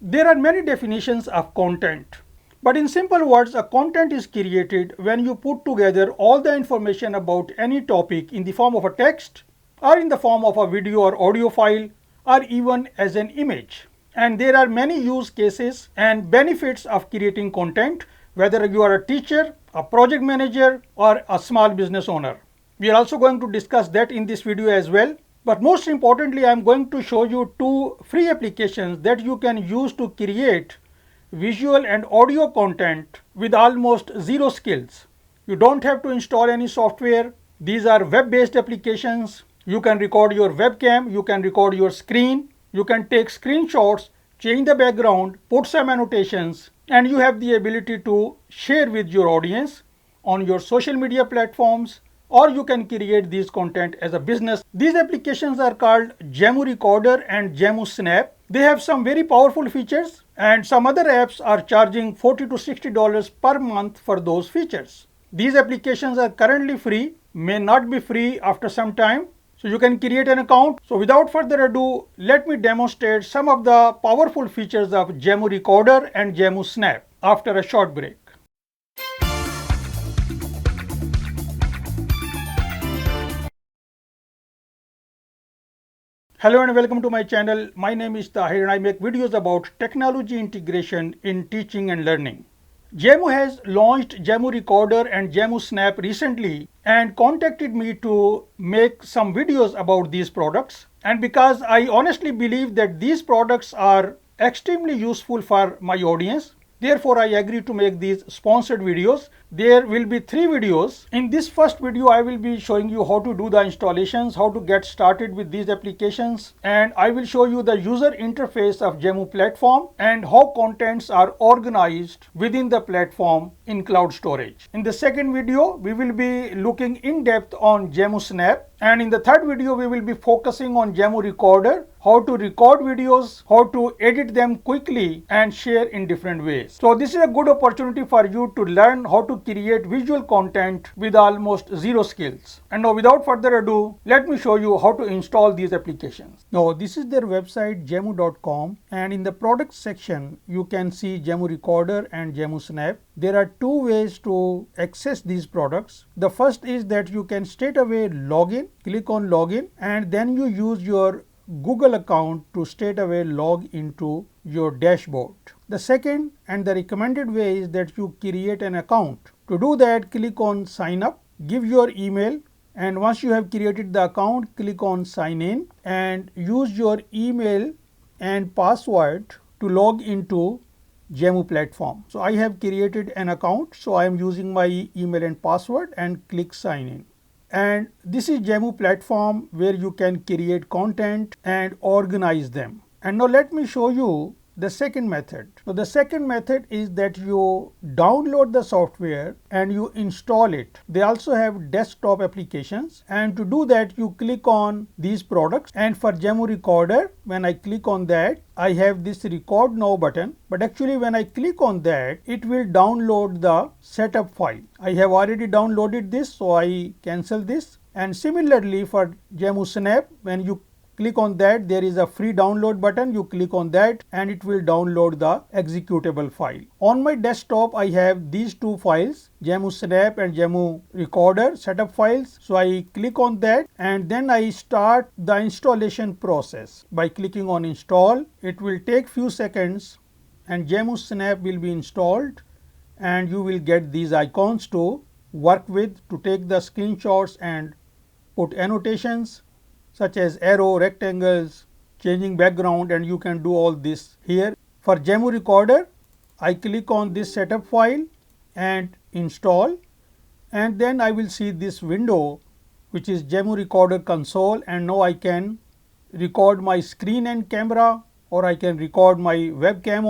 There are many definitions of content. But in simple words, a content is created when you put together all the information about any topic in the form of a text or in the form of a video or audio file or even as an image. And there are many use cases and benefits of creating content, whether you are a teacher, a project manager, or a small business owner. We are also going to discuss that in this video as well. But most importantly, I am going to show you two free applications that you can use to create visual and audio content with almost zero skills. You don't have to install any software. These are web-based applications. You can record your webcam, you can record your screen, you can take screenshots, change the background, put some annotations, and you have the ability to share with your audience on your social media platforms, or you can create these content as a business. These applications are called Gemoo Recorder and Gemoo Snap. They have some very powerful features, and some other apps are charging $40 to $60 per month for those features. These applications are currently free, may not be free after some time. So you can create an account. So without further ado, let me demonstrate some of the powerful features of Gemoo Recorder and Gemoo Snap after a short break. Hello and welcome to my channel. My name is Tahir and I make videos about technology integration in teaching and learning. Gemoo has launched Gemoo Recorder and Gemoo Snap recently and contacted me to make some videos about these products. And because I honestly believe that these products are extremely useful for my audience, therefore I agree to make these sponsored videos. There will be 3 videos. In this first video, I will be showing you how to do the installations, how to get started with these applications, and I will show you the user interface of Gemoo platform and how contents are organized within the platform in cloud storage. In the second video, we will be looking in depth on Gemoo Snap, and in the third video, we will be focusing on Gemoo Recorder, how to record videos, how to edit them quickly and share in different ways. So this is a good opportunity for you to learn how to create visual content with almost zero skills. And now without further ado, let me show you how to install these applications. Now this is their website gemoo.com, and in the product section you can see Gemoo Recorder and Gemoo Snap. There are 2 ways to access these products. The first is that you can straight away log in, click on login, and then you use your Google account to straight away log into your dashboard. The second and the recommended way is that you create an account. To do that, click on sign up, give your email, and once you have created the account, click on sign in and use your email and password to log into Gemoo platform. So I have created an account, so I am using my email and password and click sign in. And this is Gemoo platform where you can create content and organize them. And now let me show you the second method. So the second method is that you download the software and you install it. They also have desktop applications, and to do that you click on these products, and for Gemoo Recorder, when I click on that, I have this record now button, but actually when I click on that, it will download the setup file. I have already downloaded this, so I cancel this. And similarly for Gemoo Snap, when you click on that, there is a free download button. You click on that and it will download the executable file. On my desktop, I have these 2 files, Gemoo Snap and Gemoo Recorder setup files. So I click on that and then I start the installation process by clicking on install. It will take few seconds and Gemoo Snap will be installed, and you will get these icons to work with, to take the screenshots and put annotations such as arrow, rectangles, changing background, and you can do all this here. For Gemoo Recorder, I click on this setup file and install, and then I will see this window which is Gemoo Recorder console, and now I can record my screen and camera, or I can record my webcam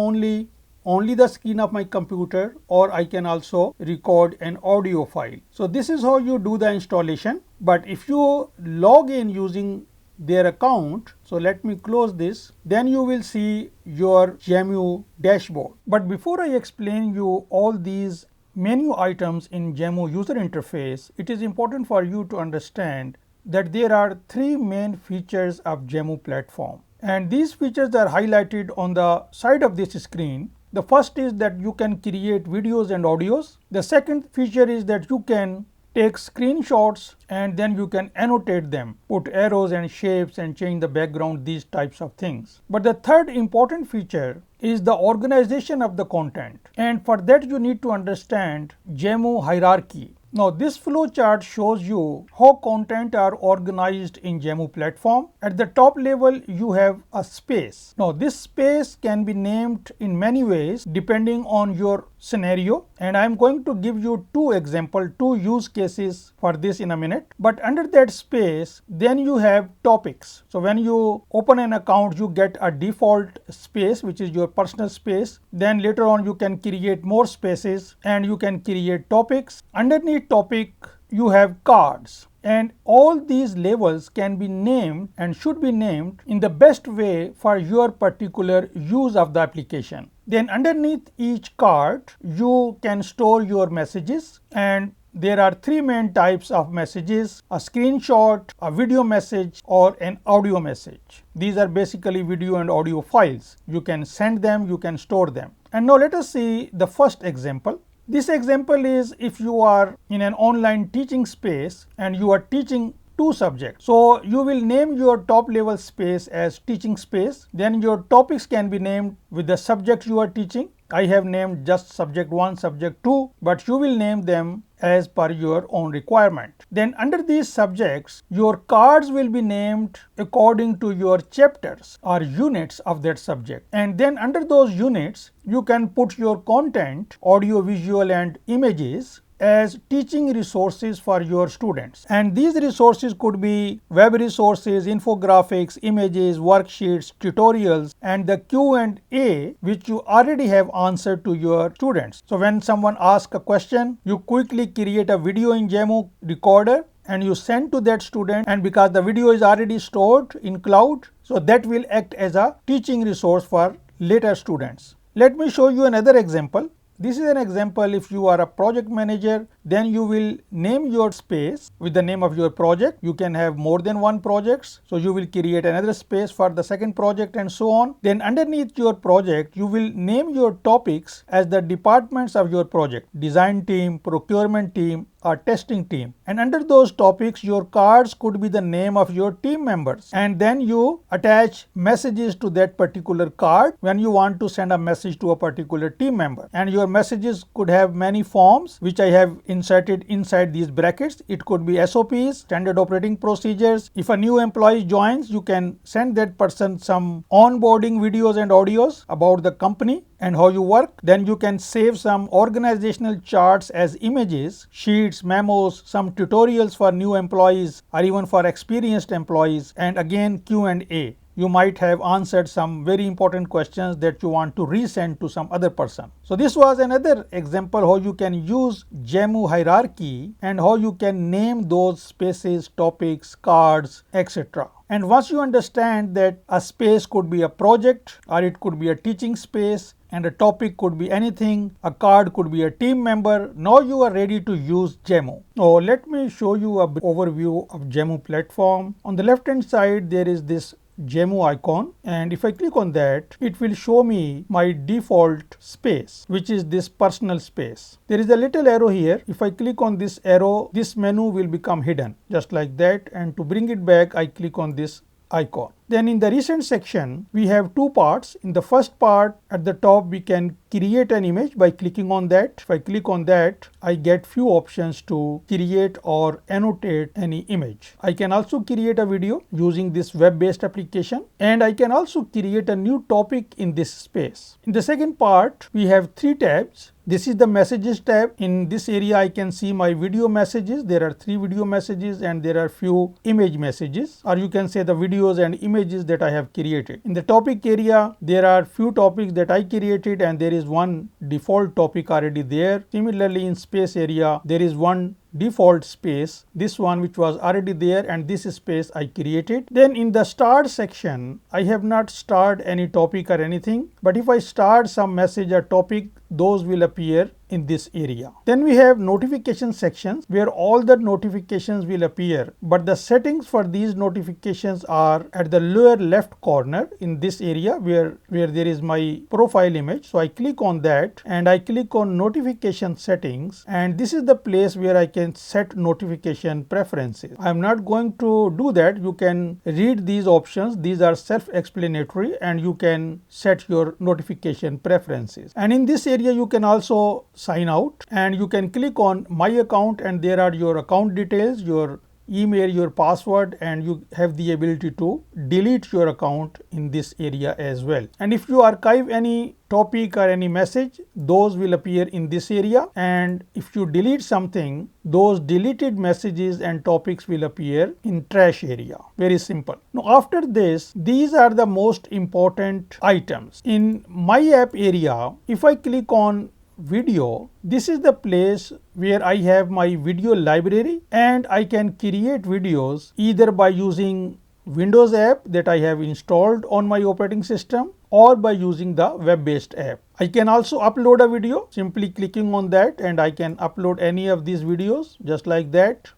only the screen of my computer, or I can also record an audio file. So this is how you do the installation. But if you log in using their account, so let me close this, then you will see your Gemoo dashboard. But before I explain you all these menu items in Gemoo user interface, it is important for you to understand that there are 3 main features of Gemoo platform. and these features are highlighted on the side of this screen. The first is that you can create videos and audios. The second feature is that you can take screenshots and then you can annotate them, put arrows and shapes and change the background, these types of things. But the third important feature is the organization of the content, and for that you need to understand Gemoo hierarchy. Now this flow chart shows you how content are organized in Gemoo platform. At the top level you have a space. Now this space can be named in many ways depending on your scenario, and I am going to give you two use cases for this in a minute. But under that space then you have topics. So when you open an account you get a default space which is your personal space. Then later on you can create more spaces and you can create topics. Underneath topic you have cards, and all these levels can be named and should be named in the best way for your particular use of the application. Then underneath each card you can store your messages, and there are three main types of messages: a screenshot, a video message, or an audio message. These are basically video and audio files. You can send them, you can store them. And now let us see the first example. This example is if you are in an online teaching space and you are teaching two subjects. So you will name your top level space as teaching space. Then your topics can be named with the subject you are teaching. I have named just subject 1, subject 2, but you will name them as per your own requirement. Then under these subjects, your cards will be named according to your chapters or units of that subject. And then under those units, you can put your content, audio, visual and images as teaching resources for your students. And these resources could be web resources, infographics, images, worksheets, tutorials, and the Q&A which you already have answered to your students. So when someone asks a question, you quickly create a video in Gemoo recorder and you send to that student, and because the video is already stored in cloud, so that will act as a teaching resource for later students. Let me show you another example. This is an example. If you are a project manager, then you will name your space with the name of your project. You can have more than one projects. So you will create another space for the second project and so on. Then underneath your project, you will name your topics as the departments of your project: design team, procurement team, or testing team. And under those topics, your cards could be the name of your team members. And then you attach messages to that particular card when you want to send a message to a particular team member. And your messages could have many forms which I have inserted inside these brackets. It could be SOPs, standard operating procedures. If a new employee joins, you can send that person some onboarding videos and audios about the company and how you work. Then you can save some organizational charts as images, sheets, memos, some tutorials for new employees or even for experienced employees, and again Q&A. You might have answered some very important questions that you want to resend to some other person. So this was another example how you can use Gemoo hierarchy and how you can name those spaces, topics, cards, etc. And once you understand that a space could be a project or it could be a teaching space, and a topic could be anything, a card could be a team member, now you are ready to use Gemoo. Now let me show you an overview of Gemoo platform. On the left hand side there is this Gemoo icon, and if I click on that, it will show me my default space, which is this personal space. There is a little arrow here. If I click on this arrow, this menu will become hidden just like that, and to bring it back I click on this icon. Then in the recent section, we have two parts. In the first part, at the top, we can create an image by clicking on that. If I click on that, I get few options to create or annotate any image. I can also create a video using this web-based application, and I can also create a new topic in this space. In the second part, we have three tabs. This is the messages tab. In this area, I can see my video messages. There are 3 video messages and there are few image messages, or you can say the videos and images that I have created. In the topic area, there are few topics that I created and there is one default topic already there. Similarly, in space area, there is one default space, this one which was already there, and this space I created. Then in the start section, I have not started any topic or anything, but if I start some message or topic, those will appear in this area. Then we have notification sections where all the notifications will appear, but the settings for these notifications are at the lower left corner in this area where there is my profile image. So I click on that and I click on notification settings, and this is the place where I can set notification preferences. I am not going to do that. You can read these options. These are self-explanatory and you can set your notification preferences. And in this area you can also sign out, and you can click on my account and there are your account details, your email, your password, and you have the ability to delete your account in this area as well. And if you archive any topic or any message, those will appear in this area, and if you delete something, those deleted messages and topics will appear in trash area. Very simple. Now after this, these are the most important items. In my app area, if I click on video, this is the place where I have my video library, and I can create videos either by using Windows app that I have installed on my operating system or by using the web-based app. I can also upload a video simply clicking on that, and I can upload any of these videos just like that,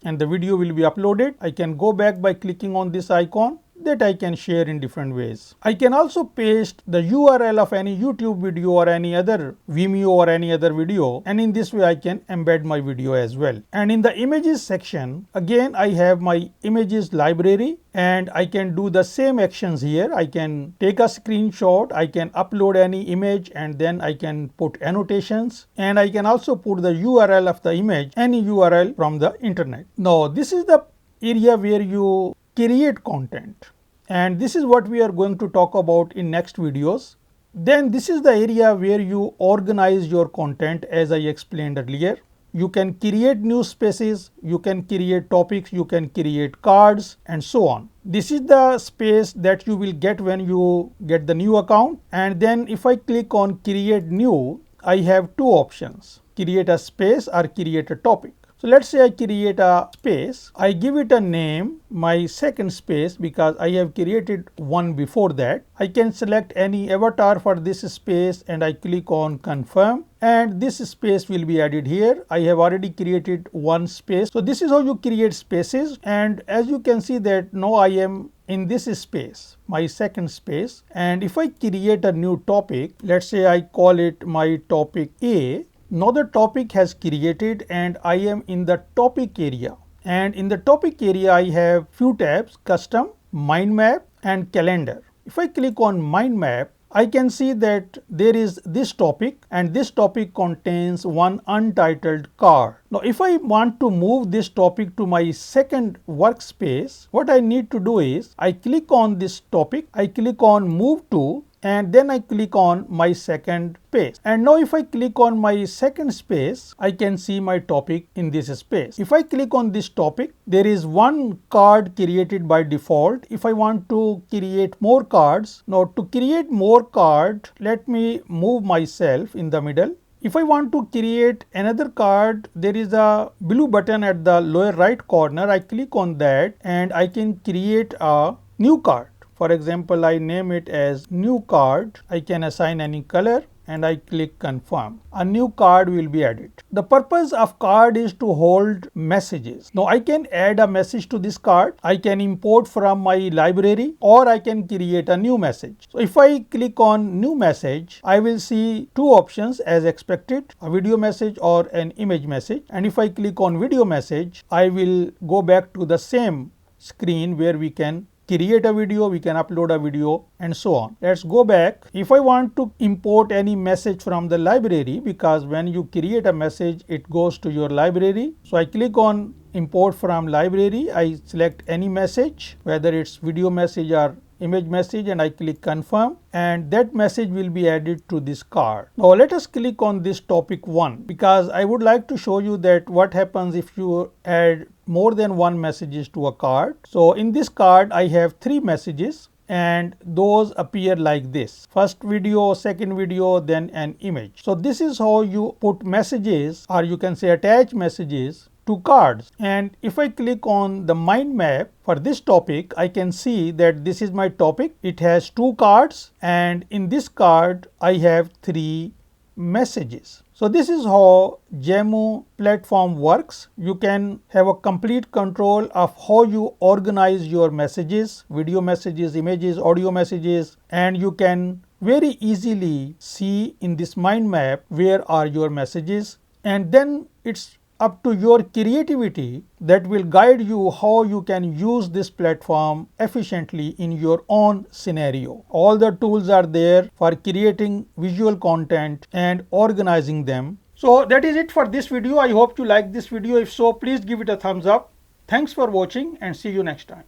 and the video will be uploaded. I can go back by clicking on this icon that I can share in different ways. I can also paste the URL of any YouTube video or any other Vimeo or any other video, and in this way I can embed my video as well. And in the images section, again I have my images library, and I can do the same actions here. I can take a screenshot, I can upload any image, and then I can put annotations, and I can also put the URL of the image, any URL from the internet. Now this is the area where you create content, and this is what we are going to talk about in next videos. Then this is the area where you organize your content, as I explained earlier. You can create new spaces, you can create topics, you can create cards, and so on. This is the space that you will get when you get the new account. And then if I click on create new, I have two options: create a space or create a topic. So let's say I create a space, I give it a name, my second space, because I have created one before that. I can select any avatar for this space and I click on confirm, and this space will be added here. I have already created one space. So this is how you create spaces, and as you can see that now I am in this space, my second space, and if I create a new topic, let's say I call it my topic A. Now the topic has created and I am in the topic area, and in the topic area I have few tabs: custom, mind map, and calendar. If I click on mind map, I can see that there is this topic, and this topic contains one untitled card. Now if I want to move this topic to my second workspace, what I need to do is I click on this topic, I click on move to, and then I click on my second space. And now if I click on my second space, I can see my topic in this space. If I click on this topic, there is one card created by default. If I want to create more cards, now to create more card, let me move myself in the middle. If I want to create another card, there is a blue button at the lower right corner. I click on that and I can create a new card. For example, I name it as new card. I can assign any color and I click confirm. A new card will be added. The purpose of card is to hold messages. Now I can add a message to this card. I can import from my library, or I can create a new message. So if I click on new message, I will see two options as expected: a video message or an image message. And if I click on video message, I will go back to the same screen where we can create a video, we can upload a video, and so on. Let's go back. If I want to import any message from the library, because when you create a message, it goes to your library. So I click on import from library. I select any message, whether it's video message or image message, and I click confirm, and that message will be added to this card. Now let us click on this topic 1, because I would like to show you that what happens if you add more than one messages to a card. So in this card I have 3 messages, and those appear like this: first video, second video, then an image. So this is how you put messages, or you can say attach messages, two cards. And if I click on the mind map for this topic, I can see that this is my topic. It has two cards, and in this card I have three messages. So this is how Gemoo platform works. You can have a complete control of how you organize your messages, video messages, images, audio messages, and you can very easily see in this mind map where are your messages, and then it's up to your creativity that will guide you how you can use this platform efficiently in your own scenario. All the tools are there for creating visual content and organizing them. So that is it for this video. I hope you like this video. If so, please give it a thumbs up. Thanks for watching and see you next time.